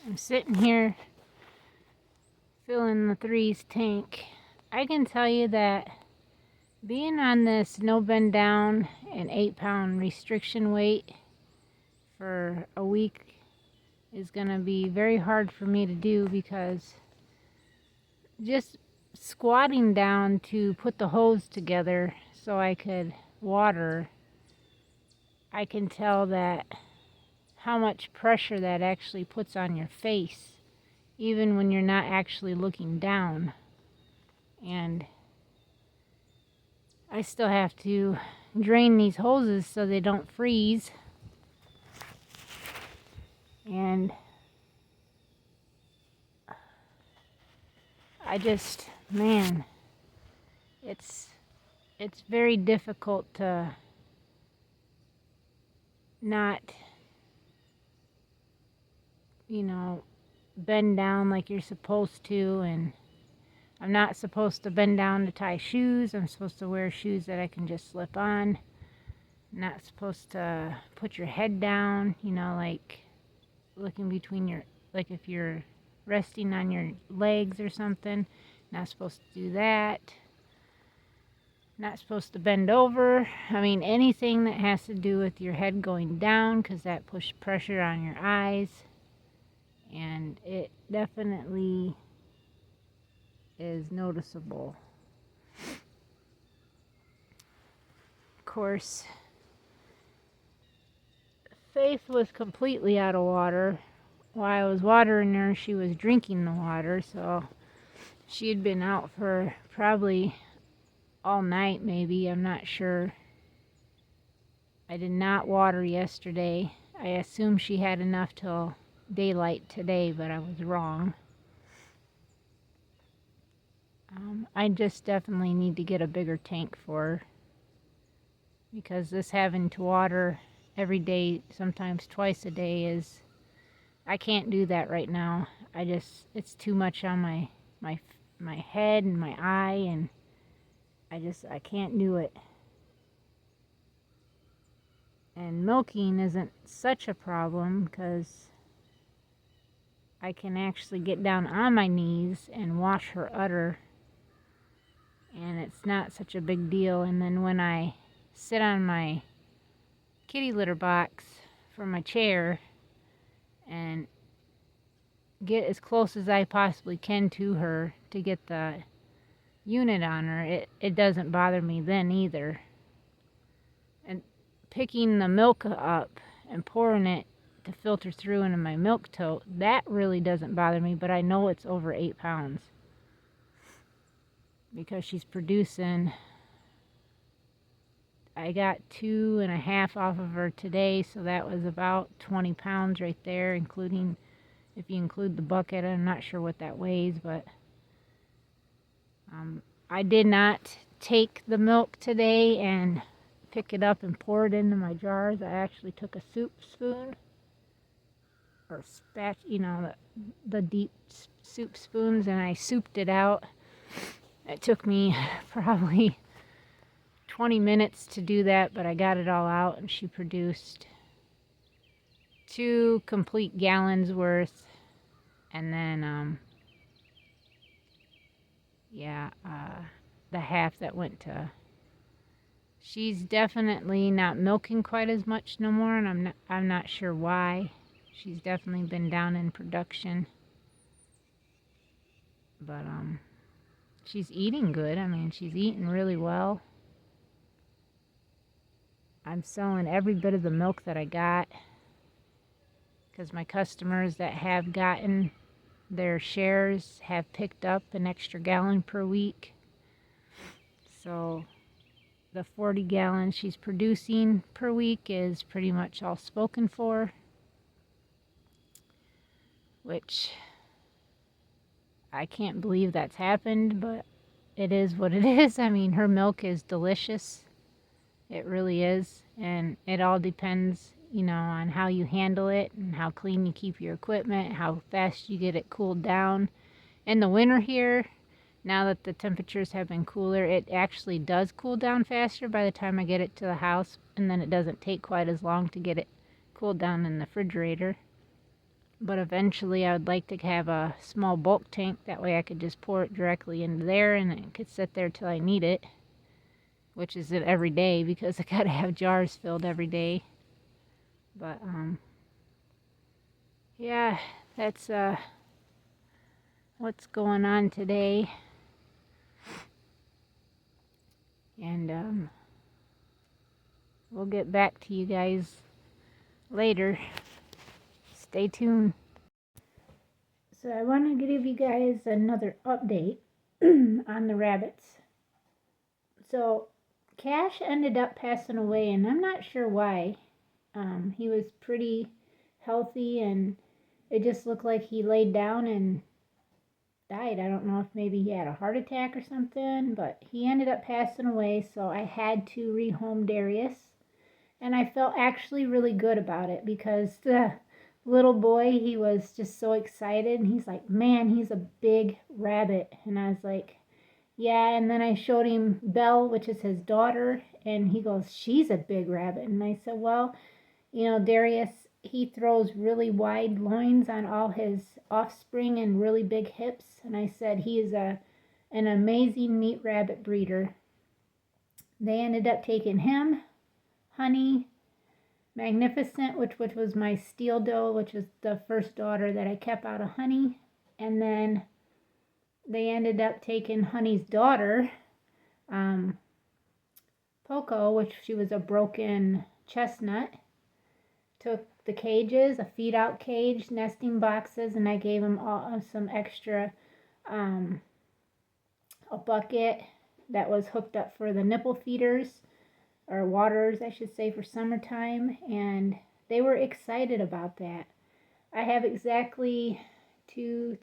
I'm sitting here filling the threes tank. I can tell you that being on this no bend down and 8-pound restriction weight for a week is going to be very hard for me to do, because just squatting down to put the hose together so I could water, I can tell that how much pressure that actually puts on your face, even when you're not actually looking down. And I still have to drain these hoses so they don't freeze. And I just, man, it's very difficult to not, bend down like you're supposed to. And I'm not supposed to bend down to tie shoes. I'm supposed to wear shoes that I can just slip on. I'm not supposed to put your head down, like looking between your, like if you're resting on your legs or something. Not supposed to do that. Not supposed to bend over. I mean, anything that has to do with your head going down, because that puts pressure on your eyes. And it definitely is noticeable. Of course, Faith was completely out of water. While I was watering her, she was drinking the water, so she had been out for probably all night, maybe. I'm not sure. I did not water yesterday. I assumed she had enough till daylight today, but I was wrong. I just definitely need to get a bigger tank for her, because this having to water every day, sometimes twice a day, is, I can't do that right now. It's too much on my head and my eye, and I can't do it. And milking isn't such a problem, because I can actually get down on my knees and wash her udder, and it's not such a big deal. And then when I sit on my kitty litter box for my chair and get as close as I possibly can to her to get the unit on her, it doesn't bother me then either. And picking the milk up and pouring it to filter through into my milk tote, that really doesn't bother me, but I know it's over 8 pounds, because she's producing, I got 2.5 off of her today, so that was about 20 pounds right there, including, if you include the bucket. I'm not sure what that weighs, but I did not take the milk today and pick it up and pour it into my jars. I actually took a soup spoon, or the deep soup spoons, and I souped it out. It took me probably 20 minutes to do that, but I got it all out, and she produced 2 complete gallons worth. And then the half that went to, she's definitely not milking quite as much no more, and I'm not sure why. She's definitely been down in production, but she's eating good. I mean, she's eating really well. I'm selling every bit of the milk that I got, because my customers that have gotten their shares have picked up an extra gallon per week. So the 40 gallons she's producing per week is pretty much all spoken for, which I can't believe that's happened, but it is what it is. I mean, her milk is delicious. It really is. And it all depends, on how you handle it and how clean you keep your equipment, how fast you get it cooled down. In the winter here, now that the temperatures have been cooler, it actually does cool down faster by the time I get it to the house, and then it doesn't take quite as long to get it cooled down in the refrigerator. but eventually I would like to have a small bulk tank. That way I could just pour it directly into there and it could sit there till I need it, which is it every day because I gotta have jars filled every day. But yeah, that's what's going on today. And we'll get back to you guys later. Stay tuned. So I want to give you guys another update on the rabbits. So Cash ended up passing away, and I'm not sure why. He was pretty healthy, and it just looked like he laid down and died. I don't know if maybe he had a heart attack or something, but he ended up passing away, so I had to rehome Darius. And I felt actually really good about it because the little boy, he was just so excited, and he's like, man, he's a big rabbit. And I was like, yeah. And then I showed him Belle, which is his daughter, and he goes, she's a big rabbit. And I said, well, Darius, he throws really wide loins on all his offspring and really big hips. And I said, he is an amazing meat rabbit breeder. They ended up taking him, Honey, Magnificent, which was my steel doe, which is the first daughter that I kept out of Honey. And then they ended up taking Honey's daughter, Poco, which she was a broken chestnut. Took the cages, a feed out cage, nesting boxes, and I gave them all some extra, a bucket that was hooked up for the nipple feeders, or waters, I should say, for summertime, and they were excited about that. I have exactly 7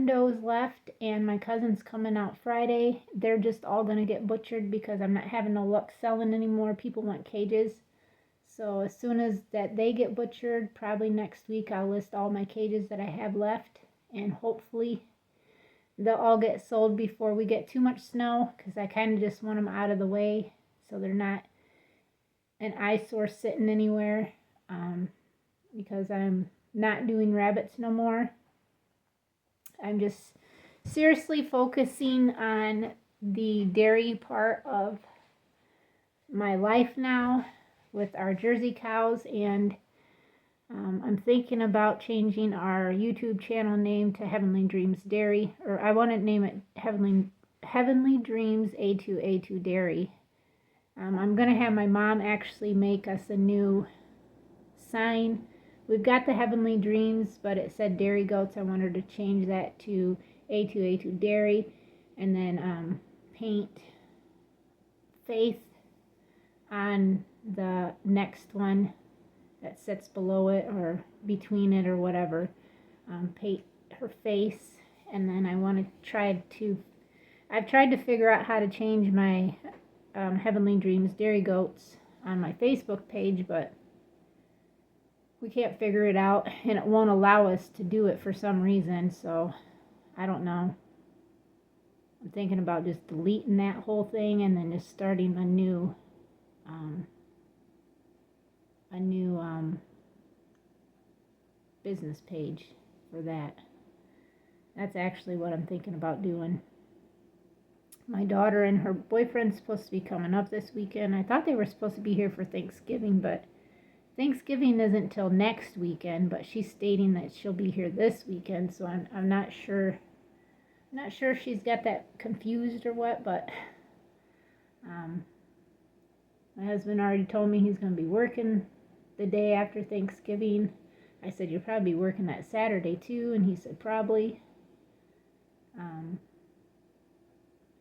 does left, and my cousin's coming out Friday. They're just all going to get butchered because I'm not having no luck selling anymore. People want cages. So as soon as that they get butchered, probably next week, I'll list all my cages that I have left, and hopefully they'll all get sold before we get too much snow, because I kind of just want them out of the way so they're not an eyesore sitting anywhere, because I'm not doing rabbits no more. I'm just seriously focusing on the dairy part of my life now with our Jersey cows, and I'm thinking about changing our YouTube channel name to Heavenly Dreams Dairy, or I want to name it Heavenly Dreams A2A2 Dairy. I'm going to have my mom actually make us a new sign. We've got the Heavenly Dreams, but it said Dairy Goats. I want her to change that to A2A2 Dairy, and then paint Faith on the next one that sits below it or between it or whatever. Paint her face, and then I want to I've tried to figure out how to change my Heavenly Dreams Dairy Goats on my Facebook page, but we can't figure it out, and it won't allow us to do it for some reason, so I don't know. I'm thinking about just deleting that whole thing and then just starting a new business page for that. That's actually what I'm thinking about doing. My daughter and her boyfriend's supposed to be coming up this weekend. I thought they were supposed to be here for Thanksgiving, but Thanksgiving isn't till next weekend, but she's stating that she'll be here this weekend, so I'm not sure. I'm not sure if she's got that confused or what, but my husband already told me he's going to be working the day after Thanksgiving. I said, you'll probably be working that Saturday too, and he said, probably.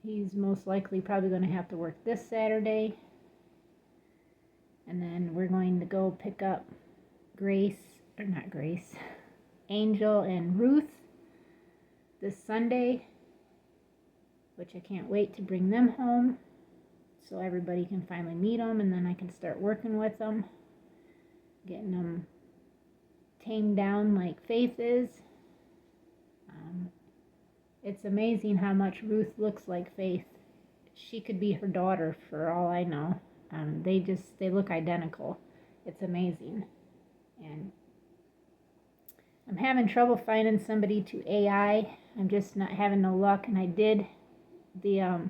He's most likely probably going to have to work this Saturday. And then we're going to go pick up Angel and Ruth this Sunday, which I can't wait to bring them home so everybody can finally meet them, and then I can start working with them, getting them tamed down like Faith is. It's amazing how much Ruth looks like Faith. She could be her daughter for all I know. They look identical. It's amazing. And I'm having trouble finding somebody to AI. I'm just not having no luck. And I did, the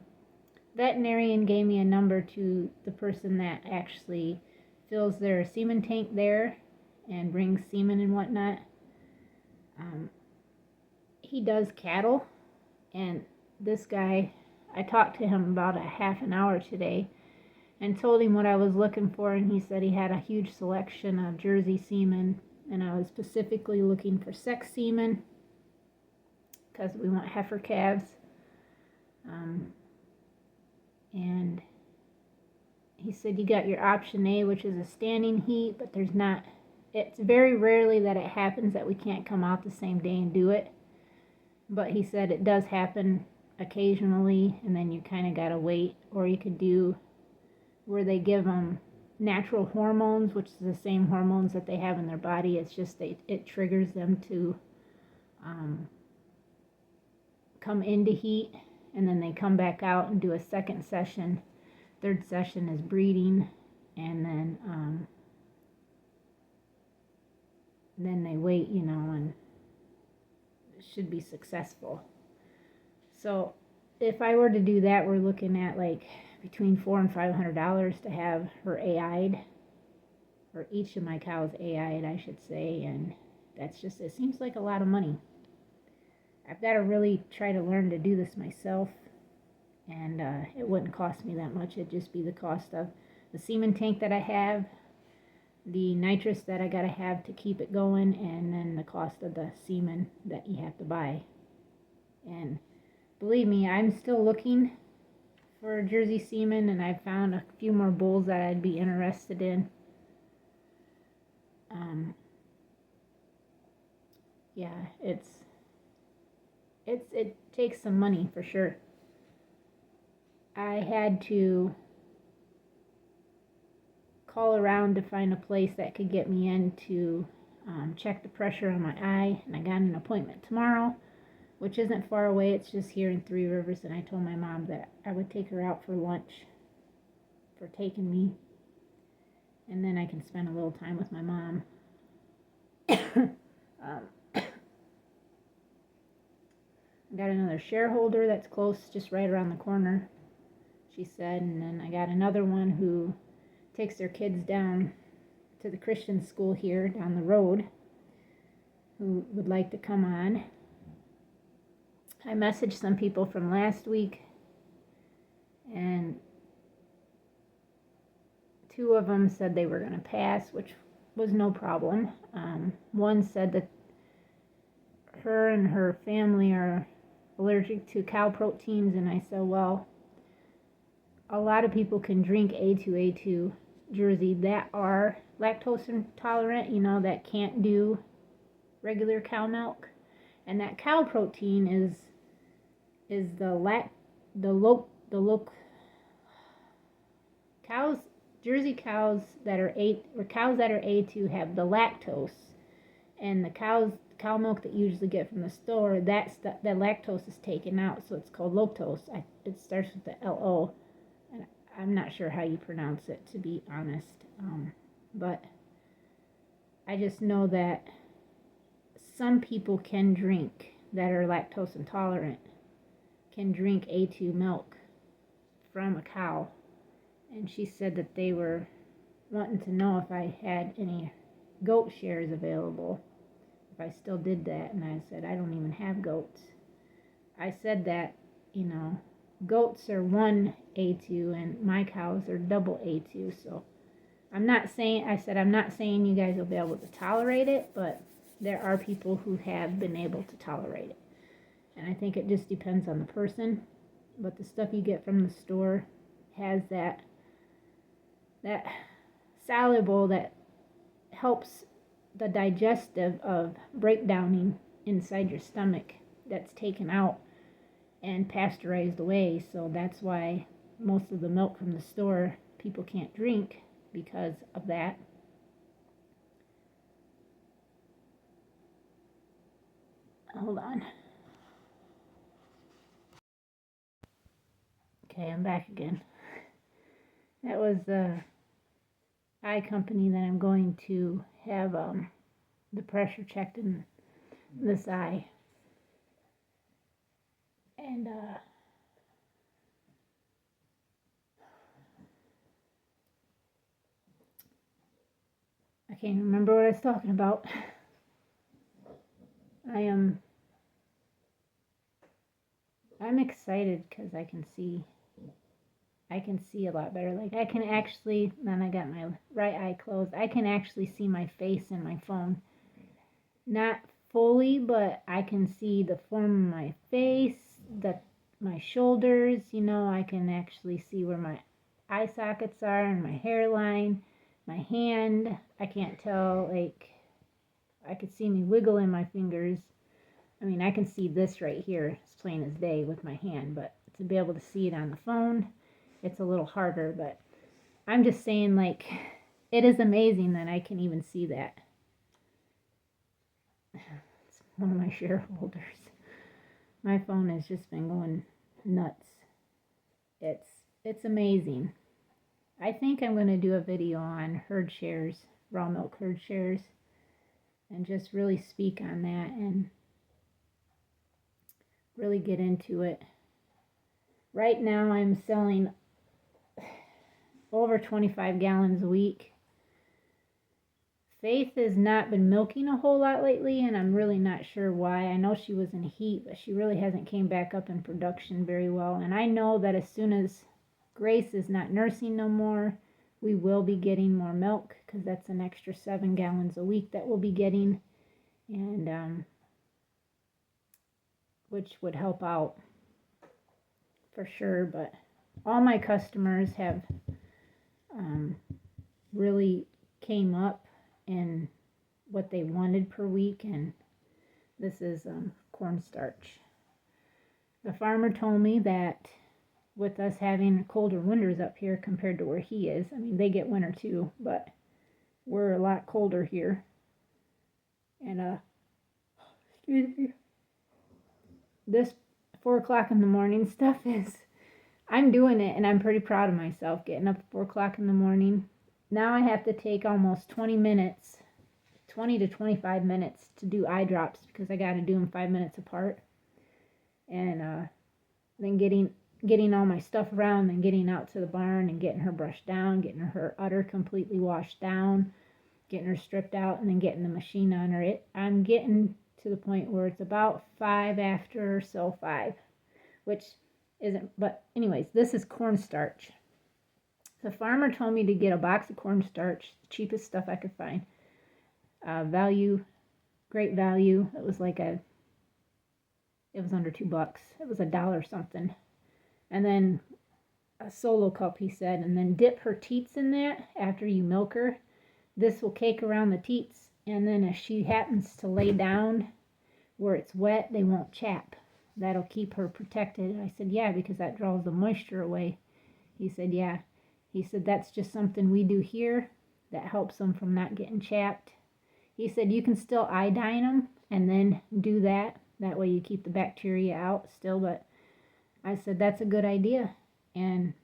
veterinarian gave me a number to the person that actually fills their semen tank there and brings semen and whatnot. He does cattle, and this guy, I talked to him about a half an hour today and told him what I was looking for, and he said he had a huge selection of Jersey semen, and I was specifically looking for sex semen because we want heifer calves. And he said you got your option A, which is a standing heat, but there's not, it's very rarely that it happens that we can't come out the same day and do it. But he said it does happen occasionally, and then you kind of got to wait. Or you could do where they give them natural hormones, which is the same hormones that they have in their body. It's just it triggers them to come into heat, and then they come back out and do a second session. Third session is breeding, and then they wait, and should be successful. So if I were to do that, we're looking at like between $400 and $500 to have her AI'd, or each of my cows AI'd, I should say, and that's just, it seems like a lot of money. I've got to really try to learn to do this myself, and it wouldn't cost me that much. It'd just be the cost of the semen tank that I have, the nitrous that I gotta have to keep it going, and then the cost of the semen that you have to buy. And believe me, I'm still looking for Jersey semen, and I've found a few more bulls that I'd be interested in. Yeah, it takes some money for sure. I had to call around to find a place that could get me in to check the pressure on my eye, and I got an appointment tomorrow, which isn't far away. It's just here in Three Rivers, and I told my mom that I would take her out for lunch for taking me, and then I can spend a little time with my mom. I got another shareholder that's close, just right around the corner, she said, and then I got another one who takes their kids down to the Christian school here down the road who would like to come on. I messaged some people from last week, and 2 of them said they were going to pass, which was no problem. One said that her and her family are allergic to cow proteins, and I said, well, a lot of people can drink A2 Jersey that are lactose intolerant, that can't do regular cow milk, and that cow protein is cows, Jersey cows that are cows that are A2 have the lactose, and the cow milk that you usually get from the store, that lactose is taken out, so it's called lactose. It starts with the LO, and I'm not sure how you pronounce it, to be honest, but I just know that some people can drink, that are lactose intolerant, can drink A2 milk from a cow, and she said that they were wanting to know if I had any goat shares available, if I still did that, and I said I don't even have goats. I said that, goats are 1 A2 and my cows are double A2, so I'm not saying you guys will be able to tolerate it, but there are people who have been able to tolerate it. And I think it just depends on the person, but the stuff you get from the store has that soluble that helps the digestive of breakdowning inside your stomach, that's taken out and pasteurized away. So that's why most of the milk from the store people can't drink, because of that. Hold on. Okay, I'm back again. That was the eye company that I'm going to have the pressure checked in this eye. And I can't remember what I was talking about. I'm excited because I can see a lot better. Like I can actually, then I got my right eye closed, I can actually see my face in my phone. Not fully, but I can see the form of my face, my shoulders, I can actually see where my eye sockets are and my hairline, my hand. I can't tell, like, I could see me wiggling my fingers. I mean, I can see this right here, it's plain as day with my hand, but to be able to see it on the phone, it's a little harder. But I'm just saying, like, it is amazing that I can even see that. It's one of my shareholders. My phone has just been going nuts. It's amazing. I think I'm going to do a video on herd shares, raw milk herd shares, and just really speak on that and really get into it. Right now I'm selling over 25 gallons a week. Faith has not been milking a whole lot lately, and I'm really not sure why. I know she was in heat, but she really hasn't came back up in production very well. And I know that as soon as Grace is not nursing no more, we will be getting more milk, because that's an extra 7 gallons a week that we'll be getting, and which would help out for sure. But all my customers have really came up in what they wanted per week, and this is cornstarch. The farmer told me that with us having colder winters up here compared to where he is, I mean, they get winter too, but we're a lot colder here. And excuse me, this 4 o'clock in the morning stuff is, I'm doing it and I'm pretty proud of myself, getting up at 4 o'clock in the morning. Now I have to take almost 20 to 25 minutes to do eye drops, because I got to do them 5 minutes apart. And then getting all my stuff around, and getting out to the barn and getting her brushed down, getting her udder completely washed down, getting her stripped out, and then getting the machine on her. I'm getting to the point where it's about 5 after, so 5, which isn't, but anyways, this is cornstarch. The farmer told me to get a box of cornstarch, the cheapest stuff I could find. Great value. It was under $2. It was $1 something. And then a solo cup, he said, and then dip her teats in that after you milk her. This will cake around the teats, and then if she happens to lay down where it's wet, they won't chap. That'll keep her protected. I said, yeah, because that draws the moisture away. He said, yeah. He said, that's just something we do here that helps them from not getting chapped. He said, you can still iodine them and then do that. That way you keep the bacteria out still. But I said, that's a good idea. And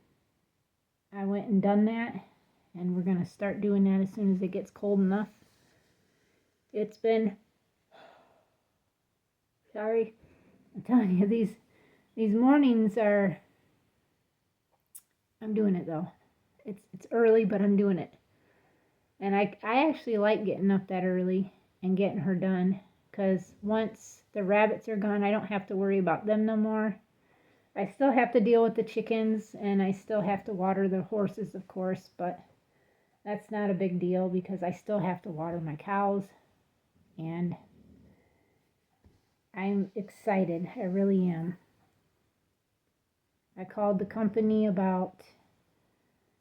I went and done that. And we're going to start doing that as soon as it gets cold enough. It's been, sorry, I'm telling you, these mornings are, I'm doing it though. It's early, but I'm doing it. And I actually like getting up that early and getting her done, because once the rabbits are gone, I don't have to worry about them no more. I still have to deal with the chickens, and I still have to water the horses, of course, but that's not a big deal because I still have to water my cows. And I'm excited. I really am. I called the company to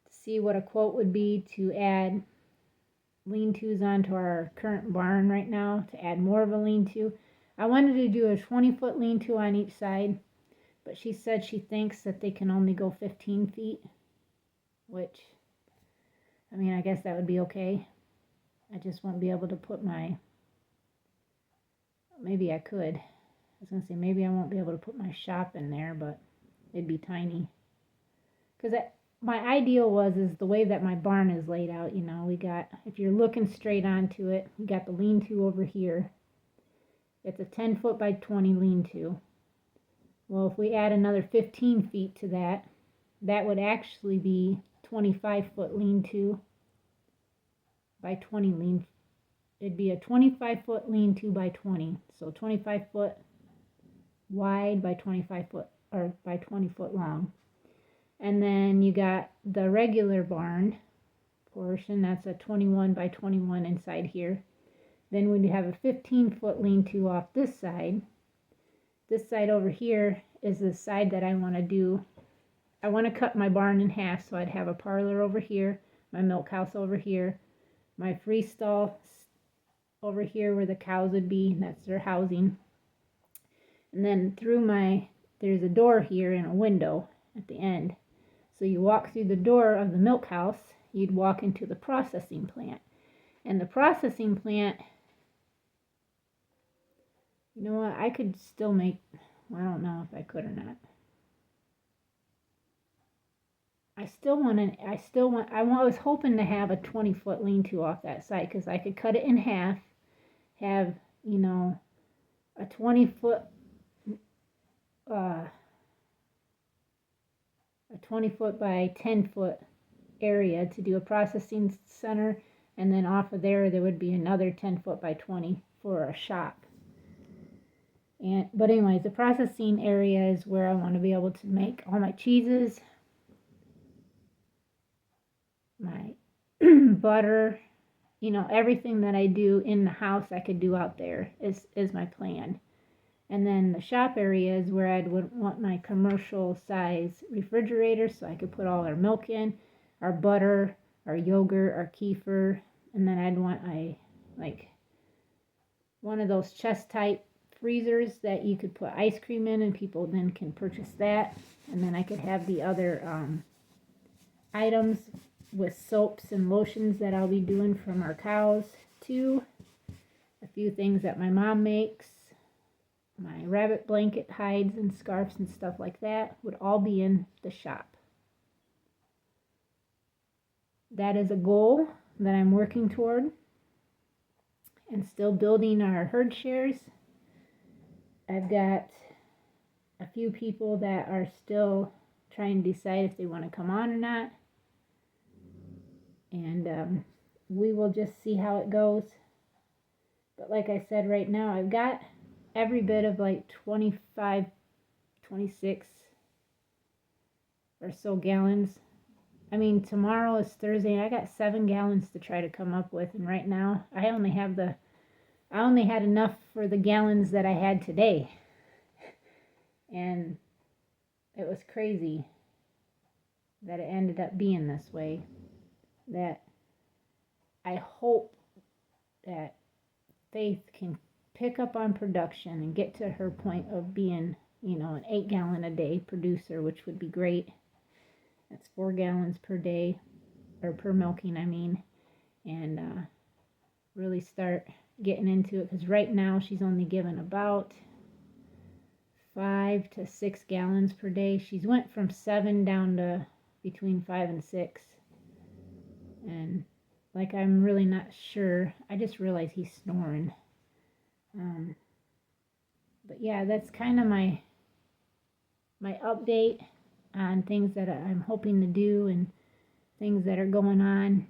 see what a quote would be to add lean-tos onto our current barn right now, to add more of a lean-to. I wanted to do a 20-foot lean-to on each side, but she said she thinks that they can only go 15 feet, which, I mean, I guess that would be okay. I just won't be able to put maybe I could. I was going to say, maybe I won't be able to put my shop in there, but it'd be tiny. Because my ideal is the way that my barn is laid out, we got, if you're looking straight onto it, we got the lean-to over here. It's a 10 foot by 20 lean-to. Well, if we add another 15 feet to that, that would actually be 25 foot lean-to by 20 lean. It'd be a 25 foot lean-to by 20. So 25 foot wide by 25 foot, or by 20 foot long. And then you got the regular barn portion, that's a 21 by 21 inside here. Then we'd have a 15 foot lean-to off this side. This side over here is the side that I want to do. I want to cut my barn in half, so I'd have a parlor over here, my milk house over here, my free stall over here where the cows would be, that's their housing. And then there's a door here and a window at the end. So you walk through the door of the milk house, you'd walk into the processing plant. And the processing plant, you know what, I could still make, I don't know if I could or not. I was hoping to have a 20 foot lean-to off that side, because I could cut it in half, have, you know, a 20 foot, a 20 foot by 10 foot area to do a processing center, and then off of there would be another 10 foot by 20 for a shop. But anyways, the processing area is where I want to be able to make all my cheeses, my butter, you know, everything that I do in the house I could do out there is my plan. And then the shop area is where I'd want my commercial size refrigerator, so I could put all our milk in, our butter, our yogurt, our kefir, and then I'd want one of those chest type freezers that you could put ice cream in, and people then can purchase that. And then I could have the other items with soaps and lotions that I'll be doing from our cows too. A few things that my mom makes, my rabbit blanket hides and scarves and stuff like that would all be in the shop. That is a goal that I'm working toward, and still building our herd shares. I've got a few people that are still trying to decide if they want to come on or not. And we will just see how it goes. But like I said, right now I've got every bit of like 25, 26 or so gallons. I mean, tomorrow is Thursday, and I got 7 gallons to try to come up with. And right now I only had enough for the gallons that I had today. And it was crazy that it ended up being this way. That I hope that Faith can pick up on production and get to her point of being, you know, an 8 gallon a day producer, which would be great. That's 4 gallons per day, or per milking, I mean. And really start getting into it, because right now she's only given about 5 to 6 gallons per day. She's went from 7 down to between 5 and 6. And like, I'm really not sure. I just realized he's snoring. But yeah, that's kind of my update on things that I'm hoping to do and things that are going on.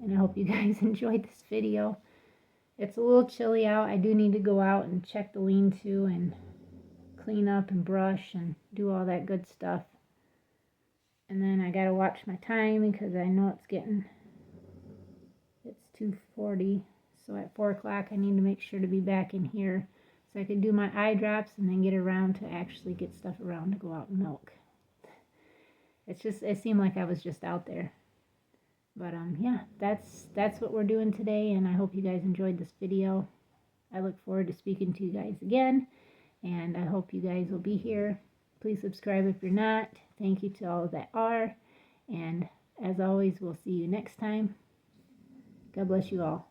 And I hope you guys enjoyed this video. It's a little chilly out. I do need to go out and check the lean-to and clean up and brush and do all that good stuff. And then I gotta watch my time, because I know it's 2:40. So at 4 o'clock I need to make sure to be back in here so I can do my eye drops and then get around to actually get stuff around to go out and milk. It seemed like I was just out there. But yeah, that's what we're doing today, and I hope you guys enjoyed this video. I look forward to speaking to you guys again, and I hope you guys will be here. Please subscribe if you're not. Thank you to all that are, and as always, we'll see you next time. God bless you all.